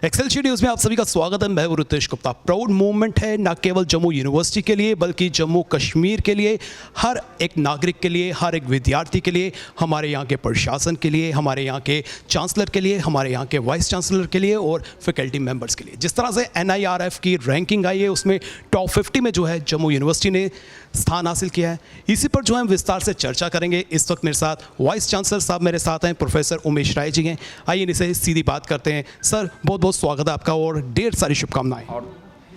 Excelsior news में आप सभी का स्वागत है। मैं हूं रितेश गुप्ता। प्राउड मूवमेंट है न केवल जम्मू यूनिवर्सिटी के लिए बल्कि जम्मू कश्मीर के लिए, हर एक नागरिक के लिए, हर एक विद्यार्थी के लिए, हमारे यहाँ के प्रशासन के लिए, हमारे यहाँ के चांसलर के लिए, हमारे यहाँ के वाइस चांसलर के लिए और फैकल्टी मेंबर्स के लिए। जिस तरह से NIRF की रैंकिंग आई है उसमें टॉप 50 में जो है जम्मू यूनिवर्सिटी ने स्थान हासिल किया है। इसी पर जो है हम विस्तार से चर्चा करेंगे। इस वक्त मेरे साथ वाइस चांसलर साहब मेरे साथ हैं, प्रोफेसर उमेश राय जी हैं। आइए इनसे सीधी बात करते हैं। सर, बहुत बहुत स्वागत है आपका और ढेर सारी शुभकामनाएं। और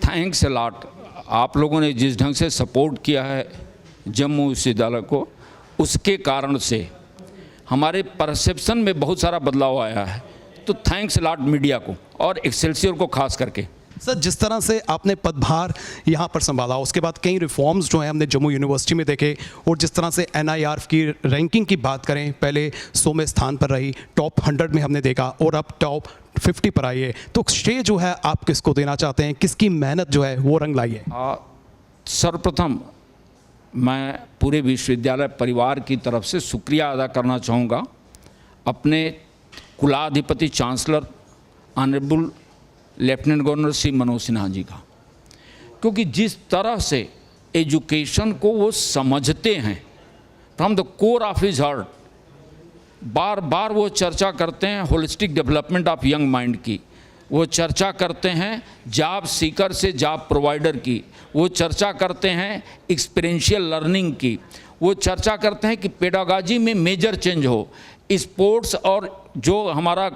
थैंक्स अ लॉट। आप लोगों ने जिस ढंग से सपोर्ट किया है जम्मू विश्वविद्यालय को, उसके कारण से हमारे परसेप्शन में बहुत सारा बदलाव आया है। तो थैंक्स अ लॉट मीडिया को और एक्सेलसियर को खास करके। सर, जिस तरह से आपने पदभार यहाँ पर संभाला, उसके बाद कई रिफॉर्म्स जो हैं हमने जम्मू यूनिवर्सिटी में देखे, और जिस तरह से NIRF की रैंकिंग की बात करें, पहले 100वें स्थान पर रही, टॉप 100 में हमने देखा और अब टॉप 50 पर आई है। तो श्रेय जो है आप किसको देना चाहते हैं? किसकी मेहनत जो है वो रंग लाई है? सर्वप्रथम मैं पूरे विश्वविद्यालय परिवार की तरफ से शुक्रिया अदा करना चाहूँगा अपने कुलाधिपति chancellor honourable lieutenant governor Shri Manoj Sinha ji का, क्योंकि जिस तरह से एजुकेशन को वो समझते हैं from the core of his heart, बार बार वो चर्चा करते हैं holistic development of young mind की, वो चर्चा करते हैं जॉब सीकर से जॉब प्रोवाइडर की, वो चर्चा करते हैं एक्सपीरियंशियल लर्निंग की, वो चर्चा करते हैं कि पेडागॉजी में मेजर चेंज हो, स्पोर्ट्स और जो हमारा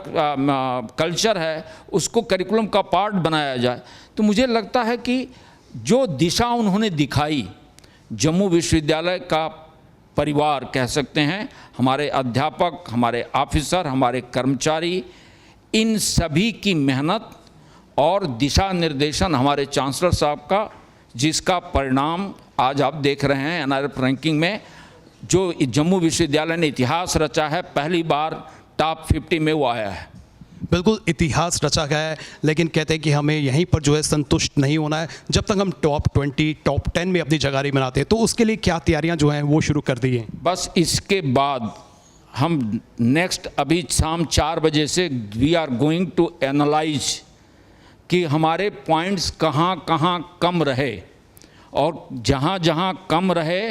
कल्चर है उसको करिकुलम का पार्ट बनाया जाए। तो मुझे लगता है कि जो दिशा उन्होंने दिखाई, जम्मू विश्वविद्यालय का परिवार कह सकते हैं, हमारे अध्यापक, हमारे ऑफिसर, हमारे कर्मचारी, इन सभी की मेहनत और दिशा निर्देशन हमारे चांसलर साहब का, जिसका परिणाम आज आप देख रहे हैं NIRF रैंकिंग में जो जम्मू विश्वविद्यालय ने इतिहास रचा है, पहली बार टॉप 50 में वो आया है। बिल्कुल इतिहास रचा गया है, लेकिन कहते हैं कि हमें यहीं पर जो है संतुष्ट नहीं होना है। जब तक हम टॉप 20, टॉप 10 में अपनी जगह नहीं बनाते, तो उसके लिए क्या तैयारियां जो हैं वो शुरू कर दी हैं? बस इसके बाद हम नेक्स्ट अभी शाम 4 बजे से we are going to analyse कि हमारे पॉइंट्स कहाँ कहाँ कम रहे और जहाँ जहाँ कम रहे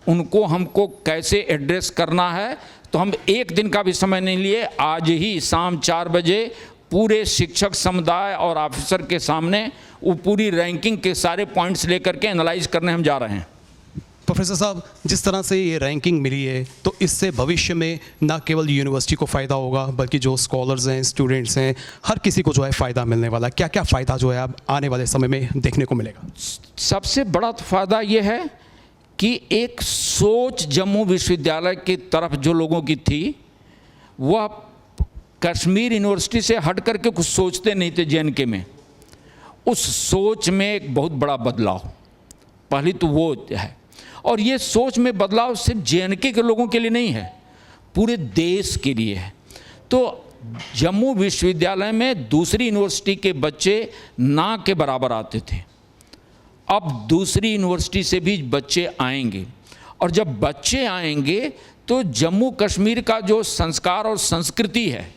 उनको हमको कैसे एड्रेस करना है। तो हम एक दिन का भी समय नहीं लिए, आज ही शाम 4 बजे पूरे शिक्षक समुदाय और ऑफिसर के सामने वो पूरी रैंकिंग के सारे पॉइंट्स लेकर के एनालाइज करने हम जा रहे हैं। प्रोफेसर साहब, जिस तरह से ये रैंकिंग मिली है, तो इससे भविष्य में न केवल यूनिवर्सिटी को फ़ायदा होगा बल्कि जो स्कॉलर्स हैं, स्टूडेंट्स हैं, हर किसी को जो है फ़ायदा मिलने वाला है। क्या क्या फ़ायदा जो है अब आने वाले समय में देखने को मिलेगा? सबसे बड़ा फ़ायदा ये है कि एक सोच जम्मू विश्वविद्यालय की तरफ जो लोगों की थी, वह कश्मीर यूनिवर्सिटी से हट करके कुछ सोचते नहीं थे JNK में, उस सोच में एक बहुत बड़ा बदलाव पहली तो वो है। और ये सोच में बदलाव सिर्फ JNK के लोगों के लिए नहीं है, पूरे देश के लिए है। तो जम्मू विश्वविद्यालय में दूसरी यूनिवर्सिटी के बच्चे ना के बराबर आते थे, अब दूसरी यूनिवर्सिटी से भी बच्चे आएंगे, और जब बच्चे आएंगे तो जम्मू कश्मीर का जो संस्कार और संस्कृति है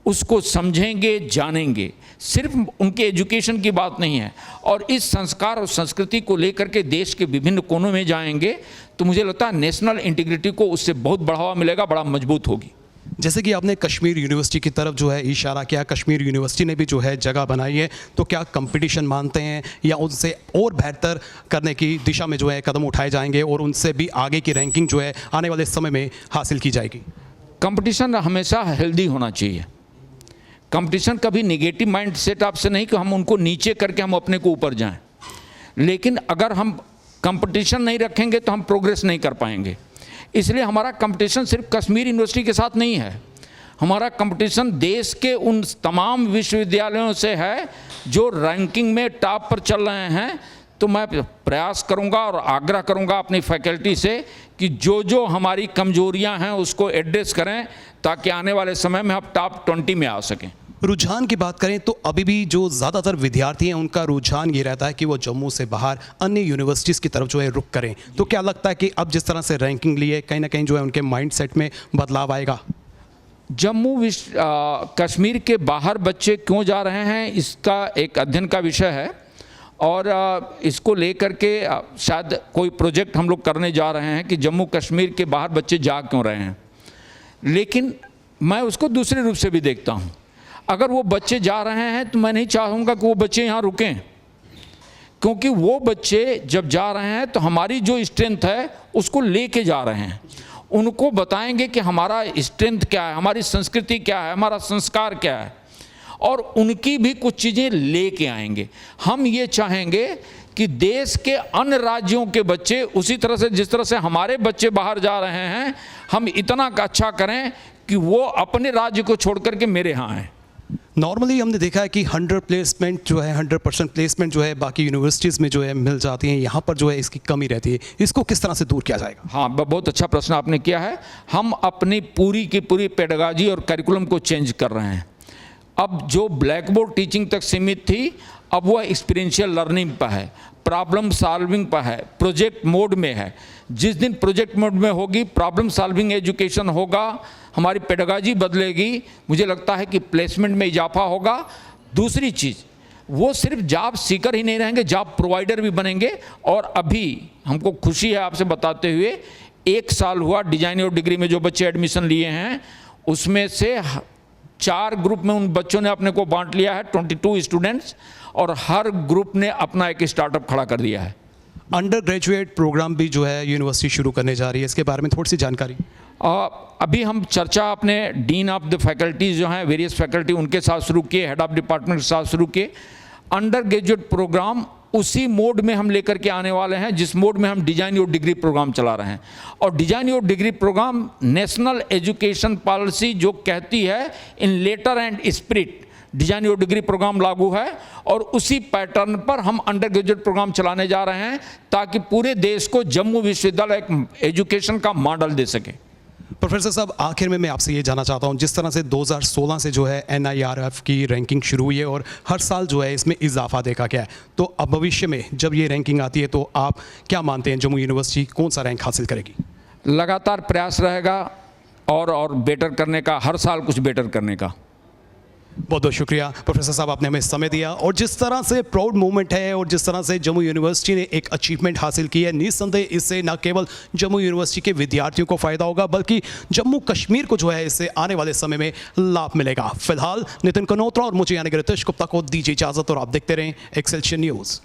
उसको समझेंगे, जानेंगे। सिर्फ उनके एजुकेशन की बात नहीं है, और इस संस्कार और संस्कृति को लेकर के देश के विभिन्न कोनों में जाएंगे। तो मुझे लगता है नेशनल इंटीग्रिटी को उससे बहुत बढ़ावा मिलेगा, बड़ा मजबूत होगी। जैसे कि आपने कश्मीर यूनिवर्सिटी की तरफ जो है इशारा किया, कश्मीर यूनिवर्सिटी ने भी जो है जगह बनाई है, तो क्या कंपटीशन मानते हैं या उनसे और बेहतर करने की दिशा में जो है कदम उठाए जाएंगे और उनसे भी आगे की रैंकिंग जो है आने वाले समय में हासिल की जाएगी? कंपटीशन हमेशा हेल्दी होना चाहिए। कंपटीशन कभी नेगेटिव माइंड सेटअप से नहीं कि हम उनको नीचे करके हम अपने को ऊपर जाएं, लेकिन अगर हम कंपटीशन नहीं रखेंगे तो हम प्रोग्रेस नहीं कर पाएंगे। इसलिए हमारा कंपटीशन सिर्फ कश्मीर यूनिवर्सिटी के साथ नहीं है, हमारा कंपटीशन देश के उन तमाम विश्वविद्यालयों से है जो रैंकिंग में टॉप पर चल रहे हैं। तो मैं प्रयास करूंगा और आग्रह करूंगा अपनी फैकल्टी से कि जो जो हमारी कमजोरियां हैं उसको एड्रेस करें, ताकि आने वाले समय में हम टॉप 20 में आ सकें। रुझान की बात करें तो अभी भी जो ज़्यादातर विद्यार्थी हैं उनका रुझान ये रहता है कि वो जम्मू से बाहर अन्य यूनिवर्सिटीज़ की तरफ जो है रुख करें। तो क्या लगता है कि अब जिस तरह से रैंकिंग ली है, कहीं ना कहीं जो है उनके माइंडसेट में बदलाव आएगा? कश्मीर के बाहर बच्चे क्यों जा रहे हैं, इसका एक अध्ययन का विषय है और इसको लेकर के शायद कोई प्रोजेक्ट हम लोग करने जा रहे हैं कि जम्मू कश्मीर के बाहर बच्चे जा क्यों रहे हैं। लेकिन मैं उसको दूसरे रूप से भी देखता हूँ। अगर वो बच्चे जा रहे हैं तो मैं नहीं चाहूँगा कि वो बच्चे यहाँ रुकें, क्योंकि वो बच्चे जब जा रहे हैं तो हमारी जो स्ट्रेंथ है उसको लेके जा रहे हैं। उनको बताएंगे कि हमारा स्ट्रेंथ क्या है, हमारी संस्कृति क्या है, हमारा संस्कार क्या है, और उनकी भी कुछ चीज़ें लेके आएंगे। हम ये चाहेंगे कि देश के अन्य राज्यों के बच्चे उसी तरह से जिस तरह से हमारे बच्चे बाहर जा रहे हैं, हम इतना अच्छा करें कि वो अपने राज्य को छोड़ करके मेरे यहाँ आएँ। नॉर्मली हमने देखा है कि 100% प्लेसमेंट जो है बाकी यूनिवर्सिटीज़ में जो है मिल जाती हैं, यहाँ पर जो है इसकी कमी रहती है। इसको किस तरह से दूर किया जाएगा? हाँ, बहुत अच्छा प्रश्न आपने किया है। हम अपनी पूरी की पूरी पेडागॉजी और करिकुलम को चेंज कर रहे हैं। अब जो ब्लैक बोर्ड टीचिंग तक सीमित थी, अब वह एक्सपीरियंशियल लर्निंग पर है, प्रॉब्लम सॉल्विंग पर है, प्रोजेक्ट मोड में है। जिस दिन प्रोजेक्ट मोड में होगी, प्रॉब्लम सॉल्विंग एजुकेशन होगा, हमारी पेडागॉजी बदलेगी, मुझे लगता है कि प्लेसमेंट में इजाफा होगा। दूसरी चीज़, वो सिर्फ जॉब सीकर ही नहीं रहेंगे, जॉब प्रोवाइडर भी बनेंगे। और अभी हमको खुशी है आपसे बताते हुए, 1 साल हुआ डिजाइन और डिग्री में जो बच्चे एडमिशन लिए हैं, उसमें से 4 ग्रुप में उन बच्चों ने अपने को बांट लिया है, 22 स्टूडेंट्स, और हर ग्रुप ने अपना एक स्टार्टअप खड़ा कर दिया है। अंडर ग्रेजुएट प्रोग्राम भी जो है यूनिवर्सिटी शुरू करने जा रही है, इसके बारे में थोड़ी सी जानकारी। अभी हम चर्चा अपने डीन ऑफ द फैकल्टीज़ जो हैं, वेरियस फैकल्टी, उनके साथ शुरू किए, हेड ऑफ डिपार्टमेंट के साथ शुरू किए। अंडर ग्रेजुएट प्रोग्राम उसी मोड में हम लेकर के आने वाले हैं जिस मोड में हम डिजाइन योर डिग्री प्रोग्राम चला रहे हैं। और design your degree programme National Education Policy जो कहती है in letter and spirit design your degree programme लागू है, और उसी पैटर्न पर हम अंडर ग्रेजुएट प्रोग्राम चलाने जा रहे हैं ताकि पूरे देश को जम्मू विश्वविद्यालय एक एजुकेशन का मॉडल दे सके। प्रोफेसर साहब, आखिर में मैं आपसे ये जानना चाहता हूँ, जिस तरह से 2016 से जो है NIRF की रैंकिंग शुरू हुई है और हर साल जो है इसमें इजाफा देखा गया है, तो अब भविष्य में जब ये रैंकिंग आती है तो आप क्या मानते हैं जम्मू यूनिवर्सिटी कौन सा रैंक हासिल करेगी? लगातार प्रयास रहेगा और बेटर करने का, हर साल कुछ बेटर करने का। बहुत बहुत शुक्रिया प्रोफेसर साहब, आपने हमें समय दिया। और जिस तरह से प्राउड मोमेंट है और जिस तरह से जम्मू यूनिवर्सिटी ने एक अचीवमेंट हासिल की है, निस्संदेह इससे न केवल जम्मू यूनिवर्सिटी के विद्यार्थियों को फ़ायदा होगा बल्कि जम्मू कश्मीर को जो है इससे आने वाले समय में लाभ मिलेगा। फिलहाल नितिन कनोत्रा और मुझे यानी रितेश गुप्ता को दीजिए इजाज़त और आप देखते रहें एक्सेलसियर न्यूज़।